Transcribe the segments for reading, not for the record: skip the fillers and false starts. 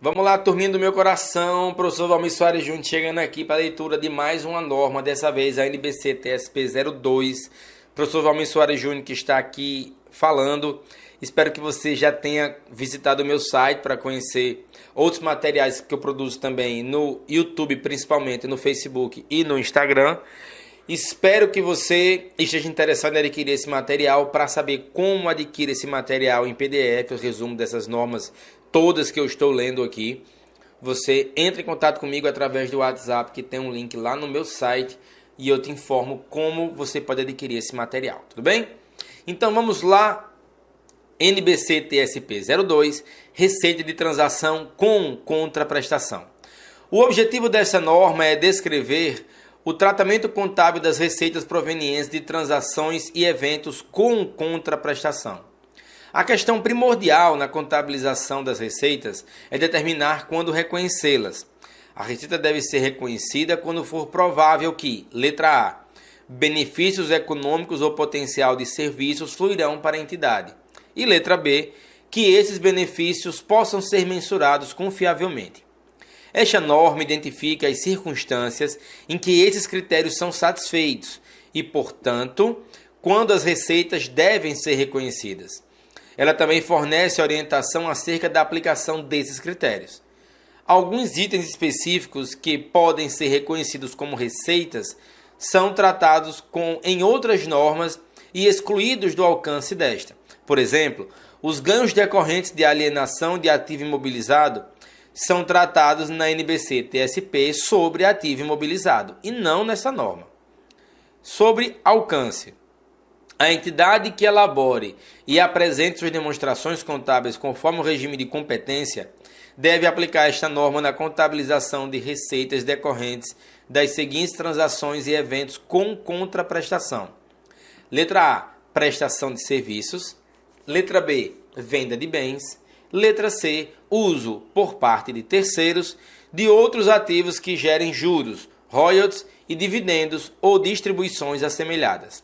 Vamos lá, turminha do meu coração, professor Valmir Soares Júnior chegando aqui para a leitura de mais uma norma, dessa vez a NBC TSP 02. Professor Valmir Soares Júnior que está aqui falando. Espero que você já tenha visitado o meu site para conhecer outros materiais que eu produzo também no YouTube, principalmente no Facebook e no Instagram. Espero que você esteja interessado em adquirir esse material para saber como adquirir esse material em PDF, o resumo dessas normas todas que eu estou lendo aqui. Você entra em contato comigo através do WhatsApp, que tem um link lá no meu site, e eu te informo como você pode adquirir esse material, tudo bem? Então vamos lá, NBC TSP 02, receita de transação com contraprestação. O objetivo dessa norma é descrever o tratamento contábil das receitas provenientes de transações e eventos com contraprestação. A questão primordial na contabilização das receitas é determinar quando reconhecê-las. A receita deve ser reconhecida quando for provável que, letra A, benefícios econômicos ou potencial de serviços fluirão para a entidade. E letra B, que esses benefícios possam ser mensurados confiavelmente. Esta norma identifica as circunstâncias em que esses critérios são satisfeitos e, portanto, quando as receitas devem ser reconhecidas. Ela também fornece orientação acerca da aplicação desses critérios. Alguns itens específicos que podem ser reconhecidos como receitas são tratados em outras normas e excluídos do alcance desta. Por exemplo, os ganhos decorrentes de alienação de ativo imobilizado são tratados na NBC TSP sobre ativo imobilizado e não nessa norma. Sobre alcance. A entidade que elabore e apresente suas demonstrações contábeis conforme o regime de competência deve aplicar esta norma na contabilização de receitas decorrentes das seguintes transações e eventos com contraprestação. Letra A, prestação de serviços. Letra B, venda de bens. Letra C, uso por parte de terceiros de outros ativos que gerem juros, royalties e dividendos ou distribuições assemelhadas.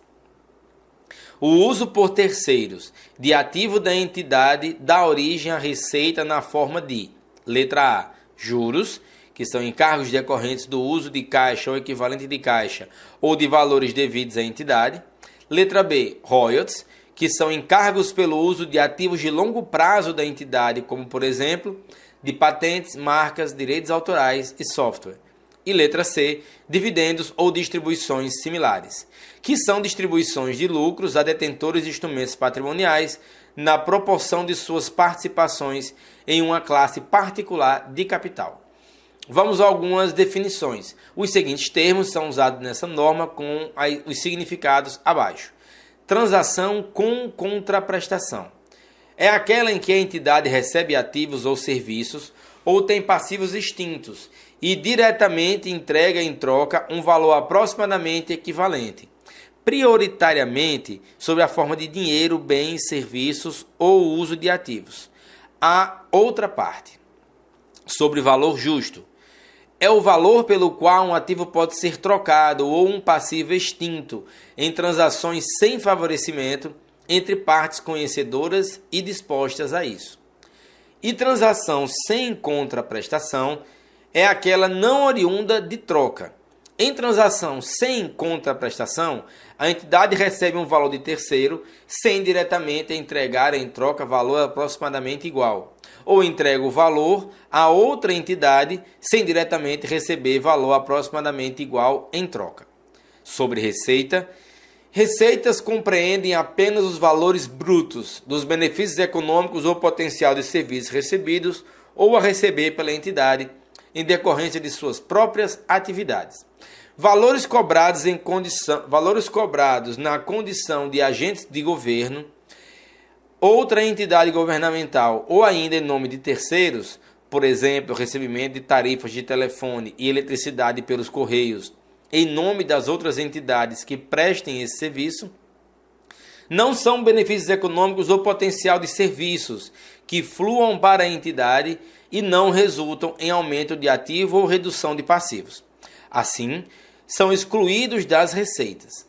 O uso por terceiros de ativo da entidade dá origem à receita na forma de: letra A, juros, que são encargos decorrentes do uso de caixa ou equivalente de caixa ou de valores devidos à entidade. Letra B, royalties, que são encargos pelo uso de ativos de longo prazo da entidade, como, por exemplo, de patentes, marcas, direitos autorais e software. E letra C, dividendos ou distribuições similares, que são distribuições de lucros a detentores de instrumentos patrimoniais na proporção de suas participações em uma classe particular de capital. Vamos a algumas definições. Os seguintes termos são usados nessa norma com os significados abaixo. Transação com contraprestação. É aquela em que a entidade recebe ativos ou serviços ou tem passivos extintos e diretamente entrega em troca um valor aproximadamente equivalente, prioritariamente sob a forma de dinheiro, bens, serviços ou uso de ativos. A outra parte, sobre valor justo, é o valor pelo qual um ativo pode ser trocado ou um passivo extinto em transações sem favorecimento entre partes conhecedoras e dispostas a isso. E transação sem contraprestação é aquela não oriunda de troca. Em transação sem contraprestação, a entidade recebe um valor de terceiro sem diretamente entregar em troca valor aproximadamente igual, ou entrega o valor a outra entidade sem diretamente receber valor aproximadamente igual em troca. Sobre receita, receitas compreendem apenas os valores brutos dos benefícios econômicos ou potencial de serviços recebidos ou a receber pela entidade em decorrência de suas próprias atividades. Valores cobrados na condição de agentes de governo, outra entidade governamental ou ainda em nome de terceiros, por exemplo, recebimento de tarifas de telefone e eletricidade pelos correios, em nome das outras entidades que prestem esse serviço, não são benefícios econômicos ou potencial de serviços que fluam para a entidade e não resultam em aumento de ativo ou redução de passivos. Assim, são excluídos das receitas.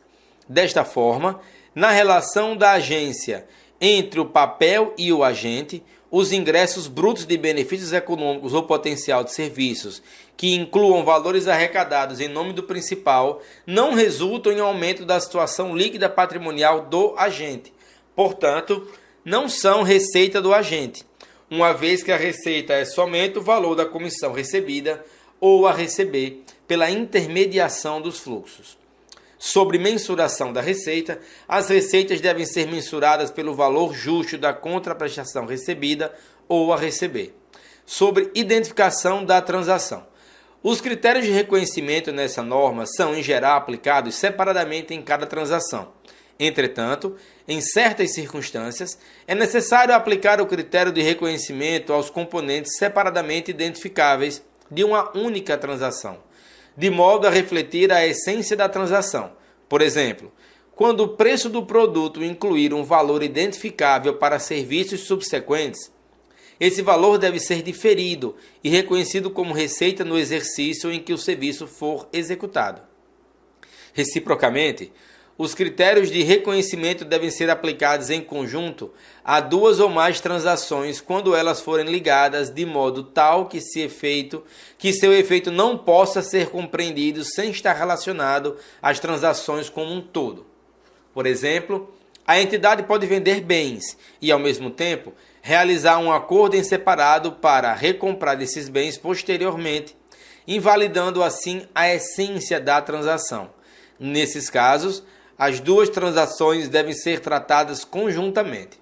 Desta forma, na relação da agência entre o papel e o agente, os ingressos brutos de benefícios econômicos ou potencial de serviços que incluam valores arrecadados em nome do principal não resultam em aumento da situação líquida patrimonial do agente. Portanto, não são receita do agente, uma vez que a receita é somente o valor da comissão recebida ou a receber pela intermediação dos fluxos. Sobre mensuração da receita, as receitas devem ser mensuradas pelo valor justo da contraprestação recebida ou a receber. Sobre identificação da transação. Os critérios de reconhecimento nessa norma são, em geral, aplicados separadamente em cada transação. Entretanto, em certas circunstâncias, é necessário aplicar o critério de reconhecimento aos componentes separadamente identificáveis de uma única transação, de modo a refletir a essência da transação. Por exemplo, quando o preço do produto incluir um valor identificável para serviços subsequentes, esse valor deve ser diferido e reconhecido como receita no exercício em que o serviço for executado. Reciprocamente, os critérios de reconhecimento devem ser aplicados em conjunto a duas ou mais transações quando elas forem ligadas de modo tal que seu efeito não possa ser compreendido sem estar relacionado às transações como um todo. Por exemplo, a entidade pode vender bens e, ao mesmo tempo, realizar um acordo em separado para recomprar esses bens posteriormente, invalidando assim a essência da transação. Nesses casos, as duas transações devem ser tratadas conjuntamente.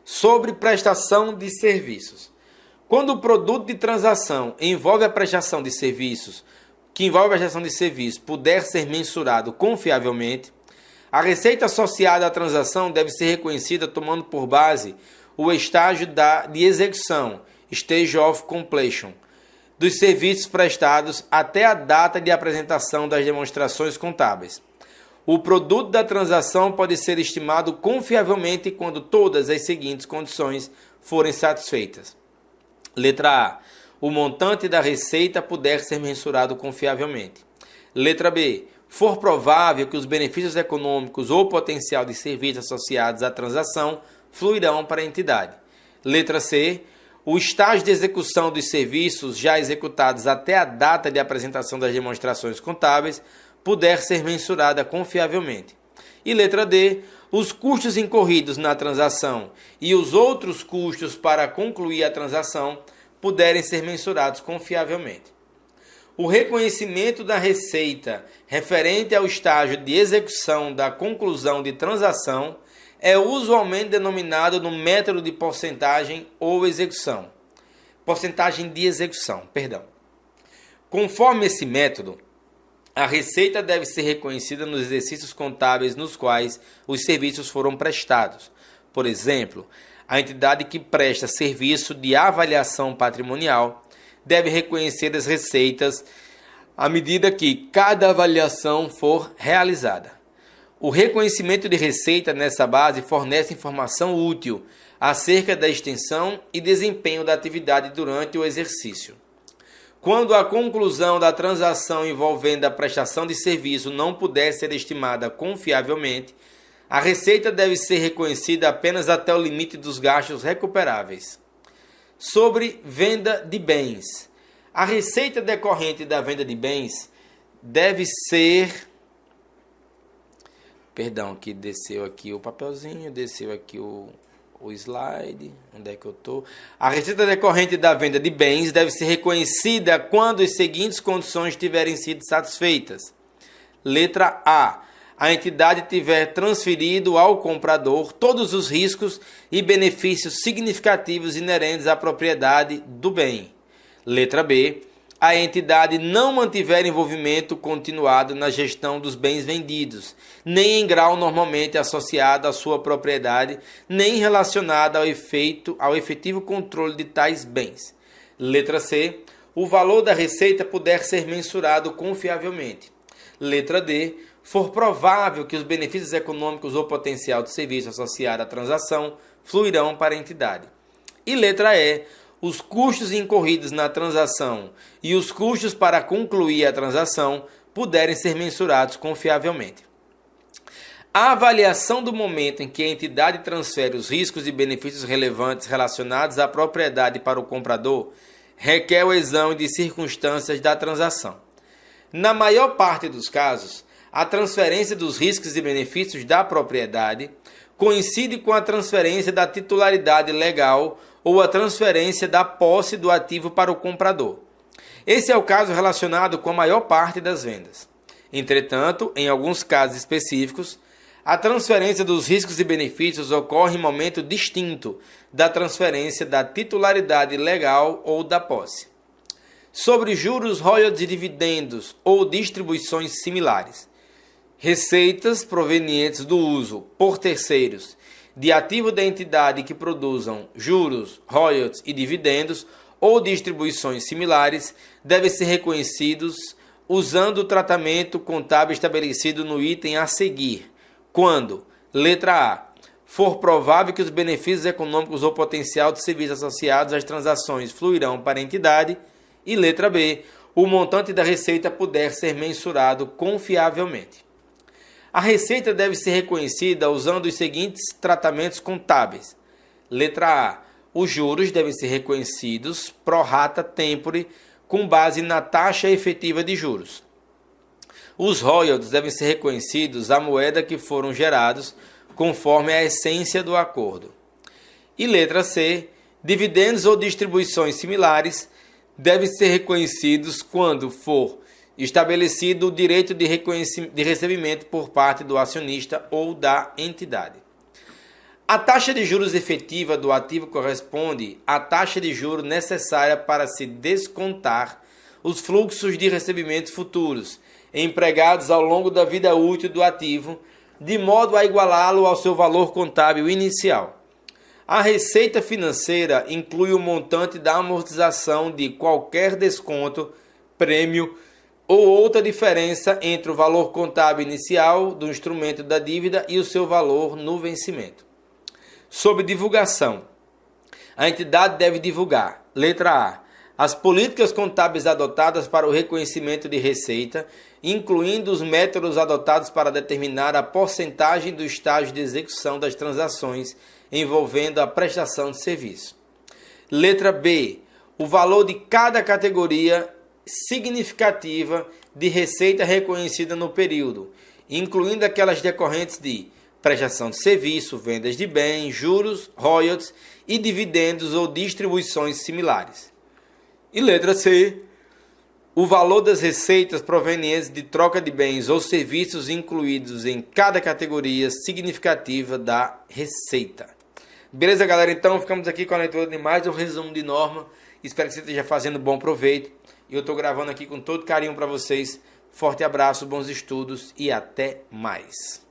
Sobre prestação de serviços. Quando o produto de transação envolve a prestação de serviços, puder ser mensurado confiavelmente, a receita associada à transação deve ser reconhecida tomando por base o estágio de execução, stage of completion, dos serviços prestados até a data de apresentação das demonstrações contábeis. O produto da transação pode ser estimado confiavelmente quando todas as seguintes condições forem satisfeitas. Letra A. O montante da receita puder ser mensurado confiavelmente. Letra B. For provável que os benefícios econômicos ou potencial de serviços associados à transação fluirão para a entidade. Letra C. O estágio de execução dos serviços já executados até a data de apresentação das demonstrações contábeis puder ser mensurada confiavelmente. E letra D, os custos incorridos na transação e os outros custos para concluir a transação puderem ser mensurados confiavelmente. O reconhecimento da receita referente ao estágio de execução da conclusão de transação é usualmente denominado no método de porcentagem ou execução. Porcentagem de execução, perdão. Conforme esse método, a receita deve ser reconhecida nos exercícios contábeis nos quais os serviços foram prestados. Por exemplo, a entidade que presta serviço de avaliação patrimonial deve reconhecer as receitas à medida que cada avaliação for realizada. O reconhecimento de receita nessa base fornece informação útil acerca da extensão e desempenho da atividade durante o exercício. Quando a conclusão da transação envolvendo a prestação de serviço não puder ser estimada confiavelmente, a receita deve ser reconhecida apenas até o limite dos gastos recuperáveis. Sobre venda de bens. A receita decorrente da venda de bens deve ser... Perdão, que desceu aqui o papelzinho, desceu aqui o slide, onde é que eu estou? A receita decorrente da venda de bens deve ser reconhecida quando as seguintes condições tiverem sido satisfeitas. Letra A. A entidade tiver transferido ao comprador todos os riscos e benefícios significativos inerentes à propriedade do bem. Letra B. A entidade não mantiver envolvimento continuado na gestão dos bens vendidos, nem em grau normalmente associado à sua propriedade, nem relacionado ao efetivo controle de tais bens. Letra C. O valor da receita puder ser mensurado confiavelmente. Letra D. For provável que os benefícios econômicos ou potencial de serviço associado à transação fluirão para a entidade. E letra E. Os custos incorridos na transação e os custos para concluir a transação puderem ser mensurados confiavelmente. A avaliação do momento em que a entidade transfere os riscos e benefícios relevantes relacionados à propriedade para o comprador requer o exame de circunstâncias da transação. Na maior parte dos casos, a transferência dos riscos e benefícios da propriedade coincide com a transferência da titularidade legal ou a transferência da posse do ativo para o comprador. Esse é o caso relacionado com a maior parte das vendas. Entretanto, em alguns casos específicos, a transferência dos riscos e benefícios ocorre em momento distinto da transferência da titularidade legal ou da posse. Sobre juros, royalties e dividendos ou distribuições similares. Receitas provenientes do uso por terceiros de ativo da entidade que produzam juros, royalties e dividendos ou distribuições similares devem ser reconhecidos usando o tratamento contábil estabelecido no item a seguir, quando, letra A, for provável que os benefícios econômicos ou potencial de serviços associados às transações fluirão para a entidade, e letra B, o montante da receita puder ser mensurado confiavelmente. A receita deve ser reconhecida usando os seguintes tratamentos contábeis. Letra A, os juros devem ser reconhecidos pro rata tempore com base na taxa efetiva de juros. Os royalties devem ser reconhecidos à moeda que foram gerados, conforme a essência do acordo. E letra C, dividendos ou distribuições similares devem ser reconhecidos quando for estabelecido o direito de recebimento por parte do acionista ou da entidade. A taxa de juros efetiva do ativo corresponde à taxa de juros necessária para se descontar os fluxos de recebimentos futuros empregados ao longo da vida útil do ativo, de modo a igualá-lo ao seu valor contábil inicial. A receita financeira inclui o montante da amortização de qualquer desconto, prêmio ou outra diferença entre o valor contábil inicial do instrumento da dívida e o seu valor no vencimento. Sob divulgação, a entidade deve divulgar, letra A, as políticas contábeis adotadas para o reconhecimento de receita, incluindo os métodos adotados para determinar a porcentagem do estágio de execução das transações envolvendo a prestação de serviço. Letra B, o valor de cada categoria significativa de receita reconhecida no período, incluindo aquelas decorrentes de prestação de serviço, vendas de bens, juros, royalties e dividendos ou distribuições similares. E letra C, o valor das receitas provenientes de troca de bens ou serviços incluídos em cada categoria significativa da receita. Beleza, galera? Então ficamos aqui com a leitura de mais um resumo de norma. Espero que você esteja fazendo bom proveito. E eu estou gravando aqui com todo carinho para vocês. Forte abraço, bons estudos e até mais.